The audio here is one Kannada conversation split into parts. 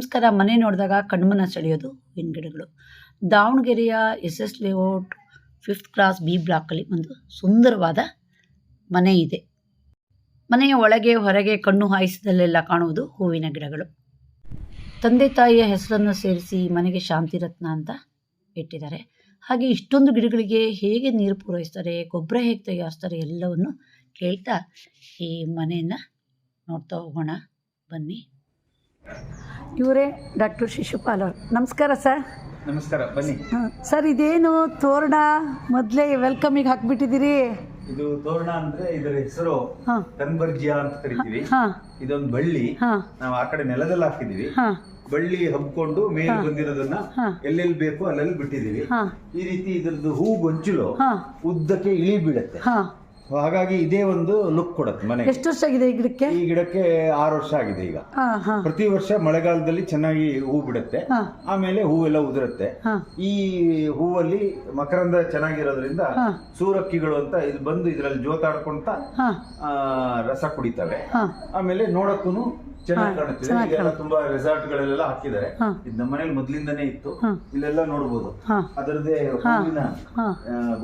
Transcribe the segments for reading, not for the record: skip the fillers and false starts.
ನಮಸ್ಕಾರ. ಮನೆ ನೋಡಿದಾಗ ಕಣ್ಮನ ಸೆಳೆಯೋದು ಹೂವಿನ ಗಿಡಗಳು. ದಾವಣಗೆರೆಯ SS layout 5th cross B ಬ್ಲಾಕಲ್ಲಿ ಒಂದು ಸುಂದರವಾದ ಮನೆ ಇದೆ. ಮನೆಯ ಒಳಗೆ ಹೊರಗೆ ಕಣ್ಣು ಹಾಯಿಸಿದಲ್ಲೆಲ್ಲ ಕಾಣುವುದು ಹೂವಿನ ಗಿಡಗಳು. ತಂದೆ ತಾಯಿಯ ಹೆಸರನ್ನು ಸೇರಿಸಿ ಮನೆಗೆ ಶಾಂತಿರತ್ನ ಅಂತ ಇಟ್ಟಿದ್ದಾರೆ. ಹಾಗೆ ಇಷ್ಟೊಂದು ಗಿಡಗಳಿಗೆ ಹೇಗೆ ನೀರು ಪೂರೈಸ್ತಾರೆ, ಗೊಬ್ಬರ ಹೇಗೆ ತಯಾರಿಸ್ತಾರೆ ಎಲ್ಲವನ್ನು ಕೇಳ್ತಾ ಈ ಮನೆಯನ್ನು ನೋಡ್ತಾ ಹೋಗೋಣ ಬನ್ನಿ. ಇವರೇ ಡಾಕ್ಟರ್ ಶಿಶುಪಾಲ್ ಅವರು. ನಮಸ್ಕಾರ ಸರ್. ನಮಸ್ಕಾರ, ಬನ್ನಿ. ಸರ್, ಇದೇನು ತೋರಣ ಮೊದಲೇ ವೆಲ್ಕಮಿಗೆ ಹಾಕ್ಬಿಟ್ಟಿದ್ದೀರಿ? ಇದು ತೋರಣ ಅಂದ್ರೆ ಇದರ ಹೆಸರು ಕನ್ಬರ್ಜಿಯಾ ಅಂತ ಕರಿತೀವಿ. ಇದೊಂದು ಬಳ್ಳಿ ನಾವು ಆ ಕಡೆ ನೆಲದಲ್ಲಿ ಹಾಕಿದೀವಿ. ಬಳ್ಳಿ ಹಬ್ಕೊಂಡು ಮೇಲೆ ಬಂದಿರೋದನ್ನ ಎಲ್ಲೆಲ್ಲಿ ಬೇಕು ಅಲ್ಲೆಲ್ಲಿ ಬಿಟ್ಟಿದೀವಿ. ಈ ರೀತಿ ಇದ್ರದ್ದು ಹೂ ಗೊಂಚಲು ಉದ್ದಕ್ಕೆ ಇಳಿ ಬೀಳುತ್ತೆ. ಹಾಗಾಗಿ ಇದೇ ಒಂದು ಲುಕ್ ಕೊಡುತ್ತೆ ಮನೆಗೆ. ಎಷ್ಟು ವರ್ಷ ಆಗಿದೆ ಈ ಗಿಡಕ್ಕೆ? ಈ ಗಿಡಕ್ಕೆ 6 ವರ್ಷ ಆಗಿದೆ ಈಗ. ಪ್ರತಿ ವರ್ಷ ಮಳೆಗಾಲದಲ್ಲಿ ಚೆನ್ನಾಗಿ ಹೂ ಬಿಡುತ್ತೆ, ಆಮೇಲೆ ಹೂವೆಲ್ಲ ಉದುರುತ್ತೆ. ಈ ಹೂವಲ್ಲಿ ಮಕರಂದ ಚೆನ್ನಾಗಿರೋದ್ರಿಂದ ಸೂರಕ್ಕಿಗಳು ಅಂತ ಇದು ಬಂದು ಇದ್ರಲ್ಲಿ ಜೋತಾಡ್ಕೊಂತ ರಸ ಕುಡಿತವೆ. ಆಮೇಲೆ ನೋಡಕ್ಕೂ ಚೆನ್ನಾಗಿ ಕಾಣುತ್ತೆ. ಇಲ್ಲೆಲ್ಲ ತುಂಬಾ ರೆಸಾರ್ಟ್ ಗಳೆಲ್ಲ ಹಾಕಿದ್ದಾರೆ. ಇದು ನಮ್ಮ ಮನೇಲಿ ಮೊದ್ಲಿಂದಾನೇ ಇತ್ತು. ಇಲ್ಲೆಲ್ಲ ನೋಡ್ಬೋದು ಅದರದೇ ಹೂವಿನ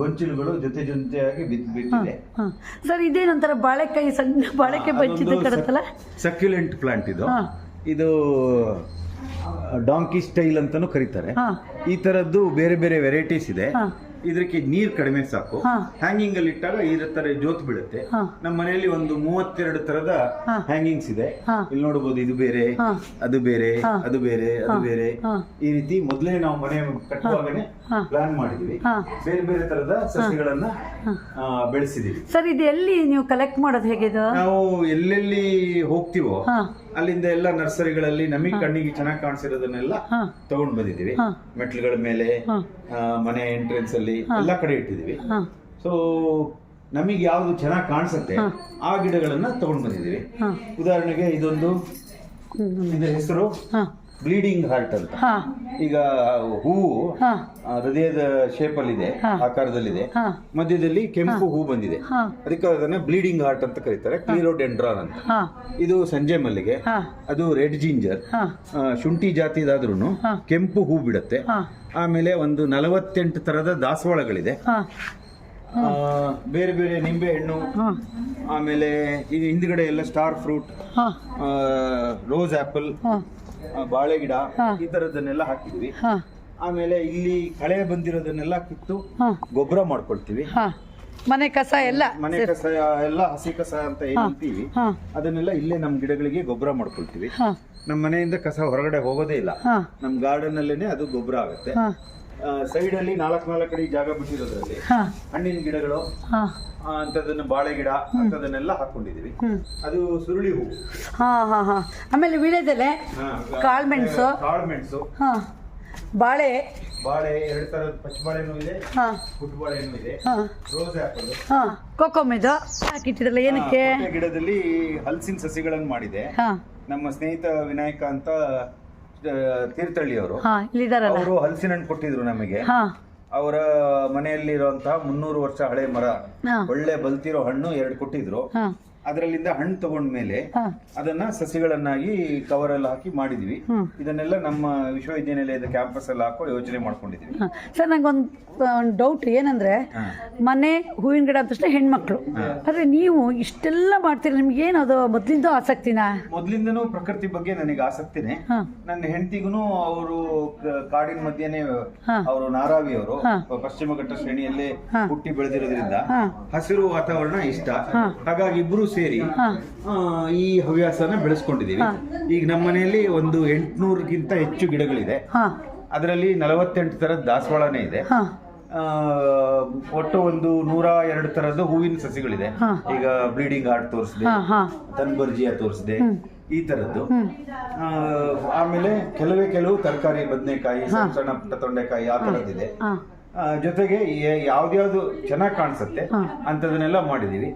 ಗೊಂಚಲುಗಳು ಜೊತೆ ಜೊತೆಯಾಗಿ ಬಿಟ್ಟಿದೆ. ಸರ್, ಇದೇನಂತರ ಬಾಳೆಕಾಯಿ, ಸಣ್ಣ ಬಾಳೆಕಾಯಿ ಬಚ್ಚಿದ ಕಡತ್ತಲ್ಲ, ಸಕ್ಯುಲೆಂಟ್ ಪ್ಲಾಂಟ್ ಇದು. ಇದು ಡಾಂಕಿ ಸ್ಟೈಲ್ ಅಂತಾನು ಕರೀತಾರೆ. ಈ ತರದ್ದು ಬೇರೆ ಬೇರೆ ವೆರೈಟೀಸ್ ಇದೆ. ಇದಕ್ಕೆ ನೀರ್ ಕಡಿಮೆ ಸಾಕು. ಹ್ಯಾಂಗಿಂಗ್ ಅಲ್ಲಿ ಇಟ್ಟಾಗ ಈ ತರ ಜೋತ್ ಬೀಳುತ್ತೆ. ನಮ್ಮ ಮನೆಯಲ್ಲಿ ಒಂದು 32 ತರದ ಹ್ಯಾಂಗಿಂಗ್ಸ್ ಇದೆ. ಇಲ್ಲಿ ನೋಡಬಹುದು, ಇದು ಬೇರೆ, ಅದು ಬೇರೆ, ಅದು ಬೇರೆ, ಅದು ಬೇರೆ. ಈ ರೀತಿ ಮೊದಲೇ ನಾವು ಮನೆ ಕಟ್ಟುವಾಗನೇ ಪ್ಲಾನ್ ಮಾಡಿದೀವಿ. ಬೇರೆ ಬೇರೆ ತರದ ಸಸ್ಯಗಳನ್ನ ಬೆಳೆಸಿದೀವಿ. ಸರ್, ಇದು ಎಲ್ಲಿ ನೀವು ಕಲೆಕ್ಟ್ ಮಾಡೋದು? ಹೇಗೆ ನಾವು ಎಲ್ಲೆಲ್ಲಿ ಹೋಗ್ತೀವೋ ಅಲ್ಲಿಂದ ಎಲ್ಲ ನರ್ಸರಿಗಳಲ್ಲಿ ನಮಗೆ ಕಣ್ಣಿಗೆ ಚೆನ್ನಾಗಿ ಕಾಣಿಸಿರೋದನ್ನೆಲ್ಲ ತಗೊಂಡ್ ಬಂದಿದೀವಿ. ಮೆಟ್ಲುಗಳ ಮೇಲೆ, ಮನೆ ಎಂಟ್ರೆನ್ಸ್ ಅಲ್ಲಿ ಎಲ್ಲಾ ಕಡೆ ಇಟ್ಟಿದೀವಿ. ಸೊ ನಮಗೆ ಯಾವ್ದು ಚೆನ್ನಾಗಿ ಕಾಣಿಸುತ್ತೆ ಆ ಗಿಡಗಳನ್ನ ತಗೊಂಡ್ ಬಂದಿದೀವಿ. ಉದಾಹರಣೆಗೆ ಇದೊಂದು, ಇದರ ಹೆಸರು ಬ್ಲೀಡಿಂಗ್ ಹಾರ್ಟ್ ಅಂತ. ಈಗ ಹೂವು ಹೃದಯದ ಶೇಪ್ ಅಲ್ಲಿ ಇದೆ, ಆಕಾರದಲ್ಲಿದೆ. ಮಧ್ಯದಲ್ಲಿ ಕೆಂಪು ಹೂ ಬಂದಿದೆ, ಅದಕ್ಕೆ ಅದನ್ನ ಬ್ಲೀಡಿಂಗ್ ಹಾರ್ಟ್ ಅಂತ ಕರೀತಾರೆ. ಕ್ಲೀರೋಡೆಂಡ್ರಾನ್ ಅಂತ. ಇದು ಸಂಜೆ ಮಲ್ಲಿಗೆ, ಅದು ರೆಡ್ ಜಿಂಜರ್, ಶುಂಠಿ ಜಾತಿದಾದ್ರೂ ಕೆಂಪು ಹೂ ಬಿಡುತ್ತೆ. ಆಮೇಲೆ ಒಂದು 48 ತರದ ದಾಸವಾಳಗಳಿದೆ. ಬೇರೆ ಬೇರೆ ನಿಂಬೆ ಹಣ್ಣು, ಆಮೇಲೆ ಇದು ಹಿಂದ್ಗಡೆ ಎಲ್ಲ ಸ್ಟಾರ್ ಫ್ರೂಟ್, ರೋಸ್ ಆಪಲ್, ಬಾಳೆ ಗಿಡ, ಈ ತರದನ್ನೆಲ್ಲ ಹಾಕಿದ್ವಿ. ಆಮೇಲೆ ಇಲ್ಲಿ ಕಳೆ ಬಂದಿರೋದನ್ನೆಲ್ಲ ಕಿತ್ತು ಗೊಬ್ಬರ ಮಾಡ್ಕೊಳ್ತೀವಿ. ಮನೆ ಕಸ ಎಲ್ಲ, ಮನೆ ಕಸ ಎಲ್ಲ, ಹಸಿ ಕಸ ಅಂತ ಏನ್ ಅಂತೀವಿ, ಅದನ್ನೆಲ್ಲ ಇಲ್ಲೇ ನಮ್ ಗಿಡಗಳಿಗೆ ಗೊಬ್ಬರ ಮಾಡ್ಕೊಳ್ತೀವಿ. ನಮ್ಮ ಮನೆಯಿಂದ ಕಸ ಹೊರಗಡೆ ಹೋಗೋದೇ ಇಲ್ಲ. ನಮ್ ಗಾರ್ಡನ್ ಅಲ್ಲೇನೆ ಅದು ಗೊಬ್ಬರ ಆಗುತ್ತೆ. ಸೈಡ್ ಅಲ್ಲಿ 4 ಅಡಿ ಜಾಗ ಬಿಟ್ಟಿರೋದ್ರಲ್ಲಿ ಹಣ್ಣಿನ ಗಿಡಗಳು ಅಂತದನ್ನ, ಬಾಳೆ ಗಿಡ ಅಂತದನ್ನೆಲ್ಲ ಹಾಕೊಂಡಿದೀವಿ. ಅದು ಸುರುಳಿ ಹೂ. ಆಮೇಲೆ ವೀಳ್ಯದೆಲೆ, ಕಾಳ್ಮೆಣಸು, ಬಾಳೆ 2 ತರದ ಪಚ್ಚಬಾಳೆನೂ ಇದೆ, ಪುಟ್ಟಬಾಳೆನೂ ಇದೆ, ರೋಸ್ ಆಪಲ್, ಕೊಕೊಮೆದು ಹಾಕಿಟ್ಟಿದ್ರಲ್ಲ, ಏನಕ್ಕೆ? ಗಿಡದಲ್ಲಿ ಹಲಸಿನ ಸಸಿಗಳನ್ನು ಮಾಡಿದೆ. ನಮ್ಮ ಸ್ನೇಹಿತ ವಿನಾಯಕ ಅಂತ ತೀರ್ಥಹಳ್ಳಿ ಅವರು ಹಲಸಿನ ಹಣ್ಣು ಕೊಟ್ಟಿದ್ರು ನಮಗೆ. ಅವರ ಮನೆಯಲ್ಲಿರುವಂತಹ 300 ವರ್ಷ ಹಳೆ ಮರ, ಒಳ್ಳೆ ಬಲ್ತಿರೋ ಹಣ್ಣು 2 ಕೊಟ್ಟಿದ್ರು. ಅದರಲ್ಲಿಂದ ಹಣ್ಣು ತಗೊಂಡ್ಮೇಲೆ ಅದನ್ನ ಸಸಿಗಳನ್ನಾಗಿ ಕವರ್ ಅಲ್ಲಿ ಹಾಕಿ ಮಾಡಿದ್ವಿ. ಇದನ್ನೆಲ್ಲ ನಮ್ಮ ವಿಶ್ವವಿದ್ಯಾನಿಲಯದ ಕ್ಯಾಂಪಸ್ ಅಲ್ಲಿ ಹಾಕೋ ಯೋಚನೆ ಮಾಡ್ಕೊಂಡಿದ್ವಿ. ಸರ್, ನಂಗೊಂದು ಡೌಟ್ ಏನಂದ್ರೆ, ಮನೆ ಹೂವಿನ ಗಿಡ ಅಂತ ತಕ್ಷಣ ಹೆಣ್ಮಕ್ಳು, ಆದ್ರೆ ನೀವು ಇಷ್ಟೆಲ್ಲ ಮಾಡ್ತೀರಿ, ನಿಮ್ಗೆ ಏನದು ಮೊದ್ಲಿಂದ ಆಸಕ್ತಿನಾ? ಮೊದ್ಲಿಂದನೂ ಪ್ರಕೃತಿ ಬಗ್ಗೆ ನನಗೆ ಆಸಕ್ತಿನೇ. ನನ್ನ ಹೆಂಡತಿಗೂ ಅವರು ಕಾಡಿನ ಮಧ್ಯೆನೆ, ಅವರು ನಾರಾವಿ ಅವರು ಪಶ್ಚಿಮ ಘಟ್ಟ ಶ್ರೇಣಿಯಲ್ಲೇ ಹುಟ್ಟಿ ಬೆಳೆದಿರೋದ್ರಿಂದ ಹಸಿರು ವಾತಾವರಣ ಇಷ್ಟ. ಹಾಗಾಗಿ ಇಬ್ರು ಸೇರಿ ಈ ಹವ್ಯಾಸನ ಬೆಳೆಸ್ಕೊಂಡಿದೀವಿ. ಈಗ ನಮ್ಮ ಮನೆಯಲ್ಲಿ ಒಂದು 800ಗಿಂತ ಹೆಚ್ಚು ಗಿಡಗಳಿದೆ. ಅದರಲ್ಲಿ 48 ತರದ ದಾಸವಾಳನೇ ಇದೆ. ಒಟ್ಟು ಒಂದು 102 ತರದ ಹೂವಿನ ಸಸಿಗಳಿದೆ. ಈಗ ಬ್ಲೀಡಿಂಗ್ ಹಾರ್ಟ್ ತೋರಿಸಿದೆ, ಕನ್ಬರ್ಜಿಯಾ ತೋರಿಸಿದೆ, ಈ ತರದ್ದು. ಆಮೇಲೆ ಕೆಲವು ತರಕಾರಿ, ಬದನೆಕಾಯಿ, ಸಣ್ಣ ಪುಟ್ಟ ತೊಂಡೆಕಾಯಿ, ಆ ತರದ್ದಿದೆ. ಜೊತೆಗೆ ಯಾವ್ದ್ಯಾವ್ದು ಚೆನ್ನಾಗಿ ಕಾಣಿಸುತ್ತೆ ಅಂತದನ್ನೆಲ್ಲ ಮಾಡಿದೀವಿ.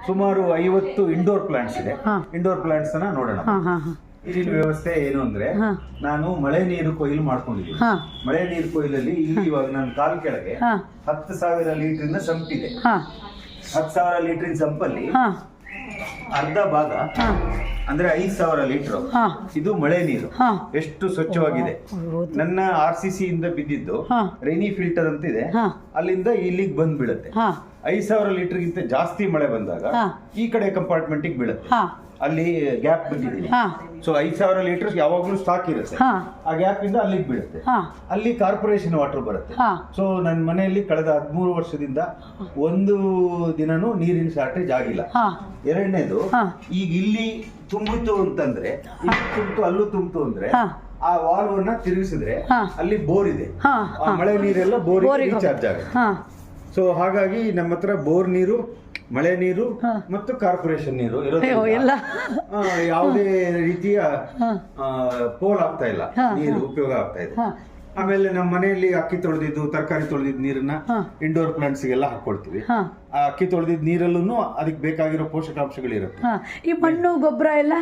ಸುಮಾರು 50 ಇಂಡೋರ್ ಪ್ಲಾಂಟ್ಸ್ ಇದೆ. ಇಂಡೋರ್ ಪ್ಲಾಂಟ್ಸ್ ಅನ್ನ ನೋಡೋಣ. ಇಲ್ಲಿನ ವ್ಯವಸ್ಥೆ ಏನು ಅಂದ್ರೆ, ನಾನು ಮಳೆ ನೀರು ಕೊಯ್ಲು ಮಾಡ್ಕೊಂಡಿದ್ದೀನಿ. ಮಳೆ ನೀರು ಕೊಯ್ಲಲ್ಲಿ ಇಲ್ಲಿ ಇವಾಗ ನನ್ನ ಕಾಲ್ ಕೆಳಗೆ 10,000 ಲೀಟರ್ನ ಸಂಪ್ ಇದೆ. 10,000 ಲೀಟರ್ ಸಂಪಲ್ಲಿ ಅರ್ಧ ಭಾಗ ಅಂದ್ರೆ 5,000 ಲೀಟರ್. ಹಾ ಇದು ಮಳೆ ನೀರು ಹಾ ಎಷ್ಟು ಸ್ವಚ್ಛವಾಗಿದೆ. ಹೌದು. ನನ್ನ RCC ಇಂದ ಬಿದ್ದಿದ್ದು ಹಾ ರೈನಿ ಫಿಲ್ಟರ್ ಅಂತ ಇದೆ, ಹಾ ಅಲ್ಲಿಂದ ಇಲ್ಲಿಗೆ ಬಂದ್ ಬೀಳುತ್ತೆ. ಹಾ 5,000 ಲೀಟರ್ಗಿಂತ ಜಾಸ್ತಿ ಮಳೆ ಬಂದಾಗ ಹಾ ಈ ಕಡೆ ಕಂಪಾರ್ಟ್ಮೆಂಟಿಗೆ ಬೀಳುತ್ತೆ. ಹಾ ಅಲ್ಲಿ ಗ್ಯಾಪ್ ಬಿಟ್ಟಿದ್ದೀನಿ. ಹಾ ಸೊ 5,000 ಲೀಟರ್ ಯಾವಾಗ್ಲೂ ಸ್ಟಾಕ್ ಇರುತ್ತೆ. ಹಾ ಆ ಗ್ಯಾಪ್ ಇಂದ ಅಲ್ಲಿಗೆ ಬೀಳುತ್ತೆ. ಹಾ ಅಲ್ಲಿ ಕಾರ್ಪೊರೇಷನ್ ವಾಟರ್ ಬರುತ್ತೆ. ಹಾ ಸೊ ನನ್ನ ಮನೆಯಲ್ಲಿ ಕಳೆದ 13 ವರ್ಷದಿಂದ ಒಂದು ದಿನನೂ ನೀರಿನ ಶಾರ್ಟೇಜ್ ಆಗಿಲ್ಲ. ಹಾ ಎರಡನೇದು, ಹಾ ಈಗ ಇಲ್ಲಿ ತುಂಬಿತು ಅಂತಂದ್ರೆ, ಇಲ್ಲಿ ತುಂಬಿತು ಅಲ್ಲೂ ತುಂಬಿತು ಅಂದ್ರೆ ಹಾ ಆ ವಾಲ್ವನ್ನ ತಿರುಗಿಸಿದ್ರೆ ಹಾ ಅಲ್ಲಿ ಬೋರ್ ಇದೆ. ಹಾ ಆ ಮಳೆ ನೀರೆಲ್ಲ ಬೋರಿಗೆ ಬೋರಿಗೆ ರೀಚಾರ್ಜ್ ಆಗುತ್ತೆ. ಹಾ ಸೊ ಹಾಗಾಗಿ ನಮ್ಮ ಹತ್ರ ಬೋರ್ ನೀರು, ಮಳೆ ನೀರು ಹಾ. ಮತ್ತು ಕಾರ್ಪೊರೇಷನ್ ನೀರು ಅಯ್ಯೋ ಇರೋದ್ರಿಂದ ಎಲ್ಲ ಯಾವುದೇ ರೀತಿಯ ಹಾ ಪೋಲ್ ಆಗ್ತಾ ಇಲ್ಲ, ಹಾ, ನೀರು ಉಪಯೋಗ ಆಗ್ತಾ ಇದೆ. ಹಾ ಆಮೇಲೆ ನಮ್ಮ ಮನೆಯಲ್ಲಿ ಅಕ್ಕಿ ತೊಳೆದಿದ್ದು, ತರಕಾರಿ ತೊಳೆದಿದ್ದು ನೀರನ್ನ ಹಾ ಇಂಡೋರ್ ಪ್ಲಾಂಟ್ಸ್ಗೆಲ್ಲ ಹಾಕೊಳ್ತೀವಿ. ಹಾ ಆ ಅಕ್ಕಿ ತೊಳೆದಿದ್ದ ನೀರಲ್ಲೂ ಅದಕ್ಕೆ ಬೇಕಾಗಿರೋ ಪೋಷಕಾಂಶಗಳಿರುತ್ತೆ. ಹಾ ಈ ಮಣ್ಣು ಗೊಬ್ಬರ ಎಲ್ಲ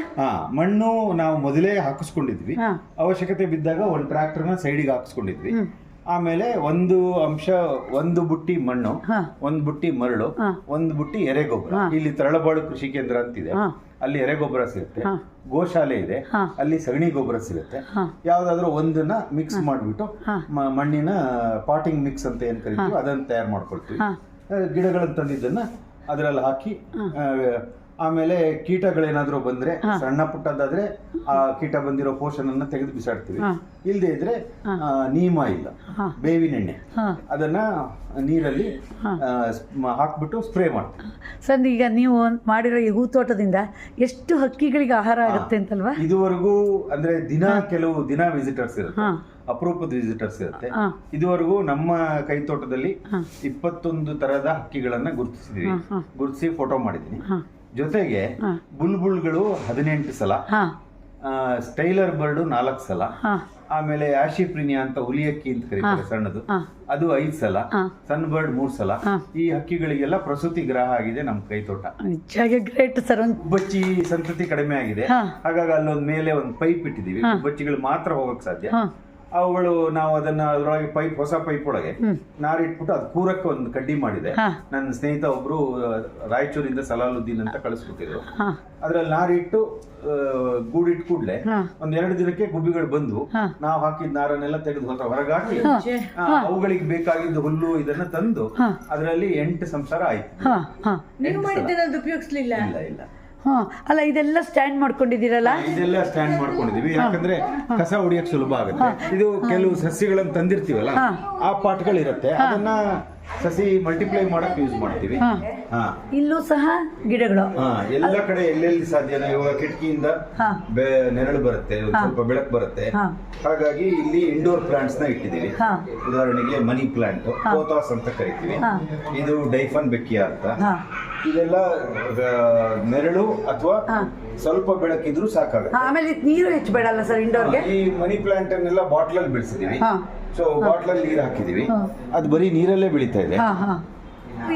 ಮಣ್ಣು ನಾವು ಮೊದಲೇ ಹಾಕಿಸ್ಕೊಂಡಿದ್ವಿ. ಹಾ ಅವಶ್ಯಕತೆ ಬಿದ್ದಾಗ ಒಂದು ಟ್ರ್ಯಾಕ್ಟರ್ನ ಸೈಡಿಗೆ ಹಾಕಿಸ್ಕೊಂಡಿದ್ವಿ. ಹ್ಮ್ ಆಮೇಲೆ ಒಂದು ಬುಟ್ಟಿ ಮಣ್ಣು, ಹಾ ಒಂದು ಬುಟ್ಟಿ ಮರಳು, ಹಾ ಒಂದು ಬುಟ್ಟಿ ಎರೆಗೊಬ್ಬರ. ಹಾ. ಇಲ್ಲಿ ತರಳಬಾಳು ಕೃಷಿ ಕೇಂದ್ರ ಅಂತಿದೆ, ಹಾ ಅಲ್ಲಿ ಎರೆಗೊಬ್ಬರ ಸಿಗುತ್ತೆ. ಹಾ ಗೋಶಾಲೆ ಇದೆ, ಹಾ ಅಲ್ಲಿ ಸಗಣಿ ಗೊಬ್ಬರ ಸಿಗುತ್ತೆ. ಹಾ ಯಾವ್ದಾದ್ರು ಒಂದನ್ನ ಮಿಕ್ಸ್ ಮಾಡಿಬಿಟ್ಟು ಹಾ ಮಣ್ಣಿನ ಪಾಟಿಂಗ್ ಮಿಕ್ಸ್ ಅಂತ ಏನ್ ಕರಿತೀವಿ ಅದನ್ನ ತಯಾರು ಮಾಡ್ಕೊಳ್ತೀವಿ. ಹಾ ಗಿಡಗಳನ್ನು ತಂದಿದ್ದನ್ನ ಅದರಲ್ಲಿ ಹಾಕಿ, ಹಾ ಆಮೇಲೆ ಕೀಟಗಳೇನಾದ್ರೂ ಬಂದ್ರೆ, ಹಾ. ಸಣ್ಣ ಪುಟ್ಟದಾದ್ರೆ ಆ ಕೀಟ ಬಂದಿರೋ ಪೋಷನ್ ಅನ್ನ ತೆಗೆದು ಬಿಸಾಡ್ತೀವಿ. ಹಾ ಇಲ್ಲದೆ ಇದ್ರೆ ಹಾ. ನೀಮ ಇಲ್ಲ, ಹಾ ಬೇವಿನೆಣ್ಣೆ, ಹಾ ಅದನ್ನ ನೀರಲ್ಲಿ ಹಾ. ಹಾಕ್ಬಿಟ್ಟು ಸ್ಪ್ರೇ ಮಾಡ್ತೀವಿ. ಸರ್, ಈಗ ನೀವು ಮಾಡಿರೋ ಈ ಹೂತೋಟದಿಂದ ಎಷ್ಟು ಹಕ್ಕಿಗಳಿಗೆ ಆಹಾರ ಆಗುತ್ತೆ ಅಂತಲ್ವಾ? ಇದುವರೆಗೂ ಅಂದ್ರೆ ಕೆಲವು ದಿನ ವಿಸಿಟರ್ಸ್ ಇರುತ್ತೆ, ಹಾ ಅಪರೂಪದ ವಿಸಿಟರ್ಸ್ ಇರುತ್ತೆ. ಹಾ ಇದುವರೆಗೂ ನಮ್ಮ ಕೈ ತೋಟದಲ್ಲಿ ಹಾ 21 ತರದ ಹಕ್ಕಿಗಳನ್ನ ಗುರುತಿಸಿದೀವಿ, ಹಾ, ಹಾ. ಗುರುತಿಸಿ ಫೋಟೋ ಮಾಡಿದೀನಿ. ಹಾ ಜೊತೆಗೆ ಹಾ ಬುಲ್ಬುಲ್ಗಳು 18 ಸಲ, ಹಾ ಸ್ಟೈಲರ್ ಬರ್ಡ್ 4 ಸಲ, ಹಾ ಆಮೇಲೆ ಆಶಿಪ್ರಿನಿಯಾ ಅಂತ ಹುಲಿಯಕ್ಕಿ ಅಂತ ಕರೀತಾರೆ ಸಣ್ಣದು, ಹಾ ಅದು 5 ಸಲ, ಹಾ ಸನ್ ಬರ್ಡ್ 3 ಸಲ. ಹಾ. ಈ ಹಕ್ಕಿಗಳಿಗೆಲ್ಲ ಪ್ರಸೂತಿ ಗ್ರಹ ಆಗಿದೆ ನಮ್ಮ ಕೈ ತೋಟ. ನಿಜವಾಗಿ ಗ್ರೇಟ್ ಸರ್. ಗುಬ್ಬಚ್ಚಿ ಸಂತತಿ ಕಡಿಮೆ ಆಗಿದೆ, ಹಾ. ಹಾಗಾಗಿ ಅಲ್ಲೊಂದ್ ಮೇಲೆ ಒಂದು ಪೈಪ್ ಇಟ್ಟಿದೀವಿ. ಹಾ. ಗುಬ್ಬಚ್ಚಿಗಳು ಮಾತ್ರ ಹೋಗಕ್ ಸಾಧ್ಯ. ಹಾ ಅವುಗಳು ನಾವು ಅದನ್ನ ಅದರೊಳಗೆ ಹೊಸ ಪೈಪ್ ಒಳಗೆ ಹ್ಮ್ ನಾರಿಟ್ಬಿಟ್ಟು ಅದು ಕೂರಕ್ಕೆ ಒಂದು ಕಡ್ಡಿ ಮಾಡಿದೆ. ಹಾ ನನ್ನ ಸ್ನೇಹಿತ ಒಬ್ರು ರಾಯಚೂರಿಂದ ಸಲಾಲುದ್ದೀನ್ ಅಂತ ಕಳಿಸ್ಬಿಟ್ಟಿದ್ರು. ಹಾ ಅದ್ರಲ್ಲಿ ನಾರಿಟ್ಟು ಗೂಡಿಟ್ ಕೂಡ್ಲೆ ಹಾ ಒಂದ್ 2 ದಿನಕ್ಕೆ ಗುಬ್ಬಿಗಳು ಬಂದು ಹಾ ನಾವು ಹಾಕಿದ ನಾರನ್ನೆಲ್ಲ ತೆಗೆದು ಹೊರಗಾಕಿ ಹಾ. ಅವುಗಳಿಗೆ ಬೇಕಾಗಿದ್ದ ಹುಲ್ಲು ಇದನ್ನ ತಂದು ಹಾ. ಅದರಲ್ಲಿ 8 ಸಂಸಾರ ಆಯ್ತು. ಹಾ ಹಾ ನೀವು ಮಾಡಿದ್ದೇನಾದ್ರು ಉಪಯೋಗಿಸ್ಲಿಲ್ಲ? ಇಲ್ಲ ಹಾ ಅಲ್ಲ, ಇದೆಲ್ಲ ಸ್ಟ್ಯಾಂಡ್ ಮಾಡ್ಕೊಂಡಿದ್ದೀರಲ್ಲ? ಇದೆಲ್ಲ ಸ್ಟ್ಯಾಂಡ್ ಮಾಡ್ಕೊಂಡಿದೀವಿ, ಯಾಕಂದ್ರೆ ಕಸ ಹೊಡಿಯಕ್ ಸುಲಭ ಆಗುತ್ತೆ. ಇದು ಕೆಲವು ಸಸ್ಯಗಳನ್ನ ತಂದಿರ್ತೀವಲ್ಲ, ಹಾ. ಆ ಪಾಟ್ಗಳಿರುತ್ತೆ, ಅದನ್ನ ಸಸಿ ಮಲ್ಟಿಪ್ಲೈ ಮಾಡಕ್ ಯೂಸ್ ಮಾಡ್ತೀವಿ. ಹಾ ಹಾ ಇಲ್ಲೂ ಸಹ ಗಿಡಗಳು. ಹಾ, ಎಲ್ಲ ಕಡೆ ಎಲ್ಲೆಲ್ಲಿ ಸಾಧ್ಯನೋ, ಇವಾಗ ಕಿಟಕಿಯಿಂದ ಹಾ ನೆರಳು ಬರುತ್ತೆ, ಒಂದ್ ಸ್ವಲ್ಪ ಬೆಳಕು ಬರುತ್ತೆ. ಹಾ ಹಾಗಾಗಿ ಇಲ್ಲಿ ಇಂಡೋರ್ ಪ್ಲಾಂಟ್ಸ್ ನ ಇಟ್ಟಿದ್ದೀವಿ. ಹಾ ಉದಾಹರಣೆಗೆ ಮನಿ ಪ್ಲಾಂಟ್, ಪೋತಾಸ್ ಅಂತ ಕರಿತೀವಿ. ಹಾ. ಇದು ಡೈಫನ್ ಬೆಕ್ಕಿಯಾ ಅಂತ. ಹಾ ಇದೆಲ್ಲ ನೆರಳು ಅಥವಾ ಹಾ. ಸ್ವಲ್ಪ ಬೆಳಕಿದ್ರು ಸಾಕಾಗುತ್ತೆ. ಆಮೇಲೆ ನೀರು ಹೆಚ್ಚು ಬೇಡಲ್ಲ ಸರ್ ಇಂಡೋರ್ಗೆ? ಈ ಮನಿ ಪ್ಲಾಂಟ್ ಅನ್ನೆಲ್ಲ ಬಾಟ್ಲ್ ಅಲ್ಲಿ ಬೆಳೆಸಿದೀವಿ. ಹಾ ಸೊ ಬಾಟ್ಲ್ ಅಲ್ಲಿ ನೀರು ಹಾಕಿದೀವಿ, ಹಾ. ಅದು ಬರೀ ನೀರಲ್ಲೇ ಬೆಳೀತಾ ಇದೆ. ಹಾ ಹಾ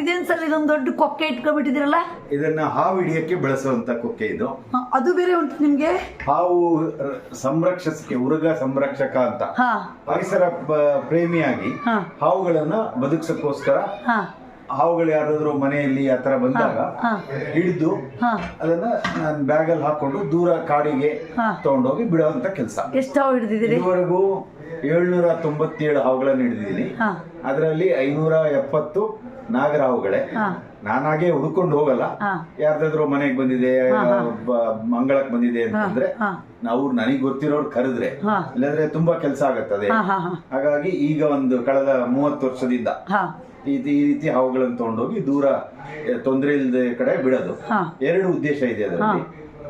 ಇದೇನ್ ಸರ್, ಇದೊಂದು ದೊಡ್ಡ ಕೊಕ್ಕೆ ಇಟ್ಕೊಂಡ್ಬಿಟ್ಟಿದ್ದೀರಲ್ಲ? ಇದನ್ನ ಹಾವು ಹಿಡಿಯಕ್ಕೆ ಬಳಸುವಂತ ಕೊಕ್ಕೆ ಇದು. ಹಾ, ಅದು ಬೇರೆ ಉಂಟು ನಿಮ್ಗೆ? ಹಾವು ಸಂರಕ್ಷಕ್ಕೆ ಉರುಗ ಸಂರಕ್ಷಕ ಅಂತ, ಹಾ ಪರಿಸರ ಪ್ರೇಮಿಯಾಗಿ ಹಾ ಹಾವುಗಳನ್ನ ಬದುಕ್ಸಕ್ಕೋಸ್ಕರ ಹಾ ಹಾವುಗಳು ಯಾರಾದ್ರೂ ಮನೆಯಲ್ಲಿ ಆತರ ಬಂದಾಗ ಹಾ ಹಿಡಿದು ಹಾ ಅದನ್ನ ನಾನು ಬ್ಯಾಗಲ್ಲಿ ಹಾಕೊಂಡು ದೂರ ಕಾಡಿಗೆ ಹಾ. ತಗೊಂಡೋಗಿ ಬಿಡುವಂತ ಕೆಲಸ. ಎಷ್ಟು ಹಾವು ಹಿಡಿದಿದ್ದೀರಿ? ಇದುವರೆಗೂ 797 ಹಾವುಗಳನ್ನು ಹಿಡಿದಿದ್ದೀನಿ. ಹಾ ಅದರಲ್ಲಿ 570 ನಾಗರ ಹಾವುಗಳೇ. ಹಾ ನಾನಾಗೆ ಹುಡ್ಕೊಂಡು ಹೋಗಲ್ಲ, ಹಾ ಯಾರ್ದಾದ್ರು ಮನೆಗೆ ಬಂದಿದೆ, ಮಂಗಳಕ್ ಬಂದಿದೆ ಅಂತಂದ್ರೆ ಹಾ ನಾವು ನನಗೆ ಗೊತ್ತಿರೋರು ಕರೆದ್ರೆ, ಹಾ ಇಲ್ಲಾಂದ್ರೆ ತುಂಬಾ ಕೆಲಸ ಆಗತ್ತದೆ. ಹಾ ಹಾ ಹಾ ಹಾಗಾಗಿ ಈಗ ಕಳೆದ 30 ವರ್ಷದಿಂದ ಹಾ ಈ ರೀತಿ ಹಾವುಗಳನ್ನು ತಗೊಂಡೋಗಿ ದೂರ ತೊಂದರೆ ಇಲ್ಲದೆ ಕಡೆ ಬಿಡೋದು. ಹಾ 2 ಉದ್ದೇಶ ಇದೆ ಅದರಲ್ಲಿ.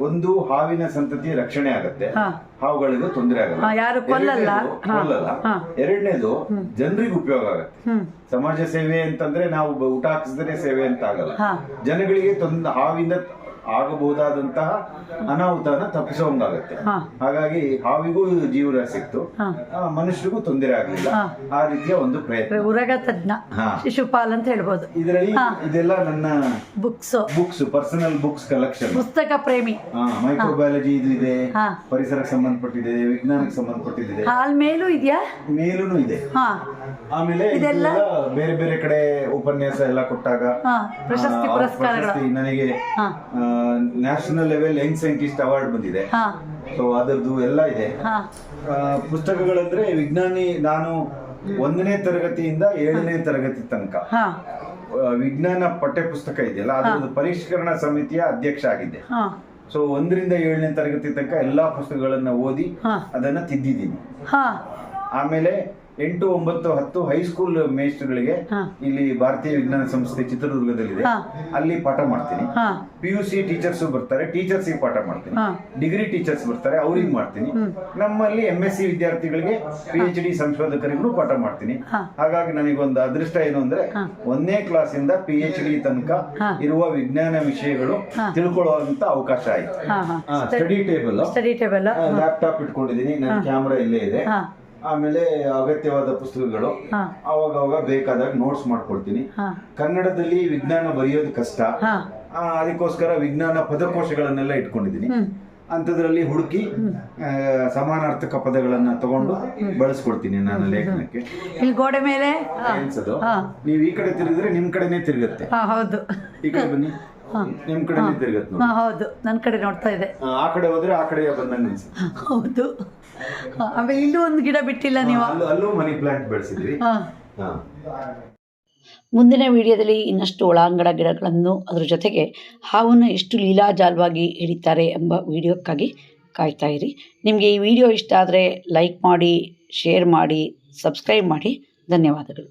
ಒಂದು, ಹಾವಿನ ಸಂತತಿ ರಕ್ಷಣೆ ಆಗತ್ತೆ, ಹಾ ಹಾವುಗಳಿಗೂ ತೊಂದರೆ ಆಗಲ್ಲ, ಹಾ, ಯಾರು ಕೊಲ್ಲಲ್ಲ. ಕೊಲ್ಲಲ್ಲ. ಹಾ. ಎರಡನೇದು, ಜನರಿಗೆ ಉಪಯೋಗ ಆಗತ್ತೆ. ಹ್ಮ್ ಸಮಾಜ ಸೇವೆ ಅಂತಂದ್ರೆ ನಾವು ಊಟ ಹಾಕಿಸಿದ್ರೆ ಸೇವೆ ಅಂತ ಆಗಲ್ಲ. ಹಾ ಜನಗಳಿಗೆ ಹಾವಿಂದ ಆಗಬಹುದಾದಂತಹ ಅನಾಹುತನ ತಪ್ಪಿಸೋಂಗಾಗತ್ತೆ. ಹಾ ಹಾಗಾಗಿ ಹಾವಿಗೂ ಜೀವನ ಸಿಕ್ತು, ಹಾ ಮನುಷ್ಯರಿಗೂ ತೊಂದರೆ ಆಗಲಿಲ್ಲ. ಹಾ. ಆ ರೀತಿಯ ಒಂದು ಪ್ರಯತ್ನ. ಉರಗ ತಜ್ಞ ಹಾ. ಶಿಶುಪಾಲ್ ಅಂತ ಹೇಳ್ಬೋದು. ಇದರಲ್ಲಿ ಹಾ. ಇದೆಲ್ಲ ನನ್ನ ಬುಕ್ಸ್, ಪರ್ಸನಲ್ ಬುಕ್ಸ್ ಕಲೆಕ್ಷನ್. ಪುಸ್ತಕ ಪ್ರೇಮಿ. ಮೈಕ್ರೋಬಯಾಲಜಿ ಇದು ಇದೆ, ಹಾ. ಪರಿಸರಕ್ಕೆ ಸಂಬಂಧಪಟ್ಟಿದೆ, ವಿಜ್ಞಾನಕ್ಕೆ ಸಂಬಂಧಪಟ್ಟಿದೆ, ಹಾಲ್ ಮೇಲೂ ಇದೆಯಾ? ಮೇಲೂ ಇದೆ. ಹಾ ಆಮೇಲೆ ಇದೆಲ್ಲ ಬೇರೆ ಬೇರೆ ಕಡೆ ಉಪನ್ಯಾಸ ಎಲ್ಲ ಕೊಟ್ಟಾಗ ಹಾ ಪ್ರಶಸ್ತಿ ಪುರಸ್ಕಾರಗಳು. ನನಗೆ ಹಾ national level Young scientist award ಬಂದಿದೆ. ಹಾಂ ಸೊ ಅದರದ್ದು ಎಲ್ಲ ಇದೆ. ಹಾಂ ಪುಸ್ತಕಗಳಂದ್ರೆ ವಿಜ್ಞಾನಿ ನಾನು 1ನೇ ತರಗತಿಯಿಂದ 7ನೇ ತರಗತಿ ತನಕ ಹಾಂ ವಿಜ್ಞಾನ ಪಠ್ಯ ಪುಸ್ತಕ ಇದೆಯಲ್ಲ ಅದರದ್ದು ಪರಿಷ್ಕರಣಾ ಸಮಿತಿಯ ಅಧ್ಯಕ್ಷ ಆಗಿದ್ದೆ. ಹಾಂ ಸೊ 1ರಿಂದ 7ನೇ ತರಗತಿ ತನಕ ಎಲ್ಲಾ ಪುಸ್ತಕಗಳನ್ನ ಓದಿ ಅದನ್ನ ತಿದ್ದಿದ್ದೀನಿ. ಹಾಂ ಆಮೇಲೆ 8, 9, 10 ಹೈಸ್ಕೂಲ್ ಮೇಸ್ಟ್ಗಳಿಗೆ ಇಲ್ಲಿ ಭಾರತೀಯ ವಿಜ್ಞಾನ ಸಂಸ್ಥೆ ಚಿತ್ರದುರ್ಗದಲ್ಲಿದೆ, ಅಲ್ಲಿ ಪಾಠ ಮಾಡ್ತೀನಿ. PUC ಟೀಚರ್ಸ್ ಬರ್ತಾರೆ, ಟೀಚರ್ಸ್ ಪಾಠ ಮಾಡ್ತೀನಿ. ಡಿಗ್ರಿ ಟೀಚರ್ಸ್ ಬರ್ತಾರೆ, ಅವ್ರಿಗೆ ಮಾಡ್ತೀನಿ. ನಮ್ಮಲ್ಲಿ MSc ವಿದ್ಯಾರ್ಥಿಗಳಿಗೆ PhD ಸಂಶೋಧಕರಿಗೂ ಪಾಠ ಮಾಡ್ತೀನಿ. ಹಾಗಾಗಿ ನನಗೊಂದು ಅದೃಷ್ಟ ಏನು ಅಂದ್ರೆ 1ನೇ ಕ್ಲಾಸಿಂದ PhD ತನಕ ಇರುವ ವಿಜ್ಞಾನ ವಿಷಯಗಳು ತಿಳ್ಕೊಳ್ಳುವಂತ ಅವಕಾಶ ಆಯ್ತು. ಸ್ಟಡಿ ಟೇಬಲ್ ಲ್ಯಾಪ್ಟಾಪ್ ಇಟ್ಕೊಂಡಿದ್ದೀನಿ, ನನ್ನ ಕ್ಯಾಮ್ರಾ ಇಲ್ಲೇ ಇದೆ. ಆಮೇಲೆ ಅಗತ್ಯವಾದ ಪುಸ್ತಕಗಳು ಅವಾಗ ಬೇಕಾದಾಗ ನೋಟ್ಸ್ ಮಾಡ್ಕೊಳ್ತೀನಿ. ಕನ್ನಡದಲ್ಲಿ ವಿಜ್ಞಾನ ಬರೆಯೋದು ಕಷ್ಟ, ಅದಕ್ಕೋಸ್ಕರ ವಿಜ್ಞಾನ ಪದಕೋಶಗಳನ್ನೆಲ್ಲ ಇಟ್ಕೊಂಡಿದ್ದೀನಿ. ಅಂಥದ್ರಲ್ಲಿ ಹುಡುಕಿ ಸಮಾನಾರ್ಥಕ ಪದಗಳನ್ನ ತಗೊಂಡು ಬಳಸ್ಕೊಡ್ತೀನಿ ನನ್ನ ಲೇಖನಕ್ಕೆ. ಇಲ್ಲಿ ಗೋಡೆ ಮೇಲೆ ಅನ್ಸೋದು ನೀವು ಈ ಕಡೆ ತಿರುಗಿದ್ರೆ ನಿಮ್ ಕಡೆನೆ ತಿರುಗುತ್ತೆ. ಹೌದು, ಈ ಕಡೆ ಬನ್ನಿ, ನಿಮ್ ಕಡೆನೆ ತಿರುಗತ್ತೆ ನೋಡಿ. ಹೌದು, ನನ್ನ ಕಡೆ ನೋಡ್ತಾ ಇದೆ. ಆ ಕಡೆ ಹೋದ್ರೆ ಆ ಕಡೆ ಬಂದಂಗೆ ಅನ್ಸುತ್ತೆ. ಹೌದು. ಆಮೇಲೆ ಇಲ್ಲೂ ಒಂದು ಗಿಡ ಬಿಟ್ಟಿಲ್ಲ ನೀವು. ಅಲ್ಲೂ ಮನಿ ಪ್ಲಾಂಟ್ ಬೆಳೆಸಿದ್ವಿ. ಮುಂದಿನ ವಿಡಿಯೋದಲ್ಲಿ ಇನ್ನಷ್ಟು ಒಳಾಂಗಣ ಗಿಡಗಳನ್ನು ಅದರ ಜೊತೆಗೆ ಹಾವನ್ನು ಎಷ್ಟು ಲೀಲಾಜಾಲವಾಗಿ ಹಿಡಿತಾರೆ ಎಂಬ ವಿಡಿಯೋಕ್ಕಾಗಿ ಕಾಯ್ತಾ ಇರಿ. ನಿಮಗೆ ಈ ವಿಡಿಯೋ ಇಷ್ಟ ಆದರೆ ಲೈಕ್ ಮಾಡಿ, ಶೇರ್ ಮಾಡಿ, ಸಬ್ಸ್ಕ್ರೈಬ್ ಮಾಡಿ. ಧನ್ಯವಾದಗಳು.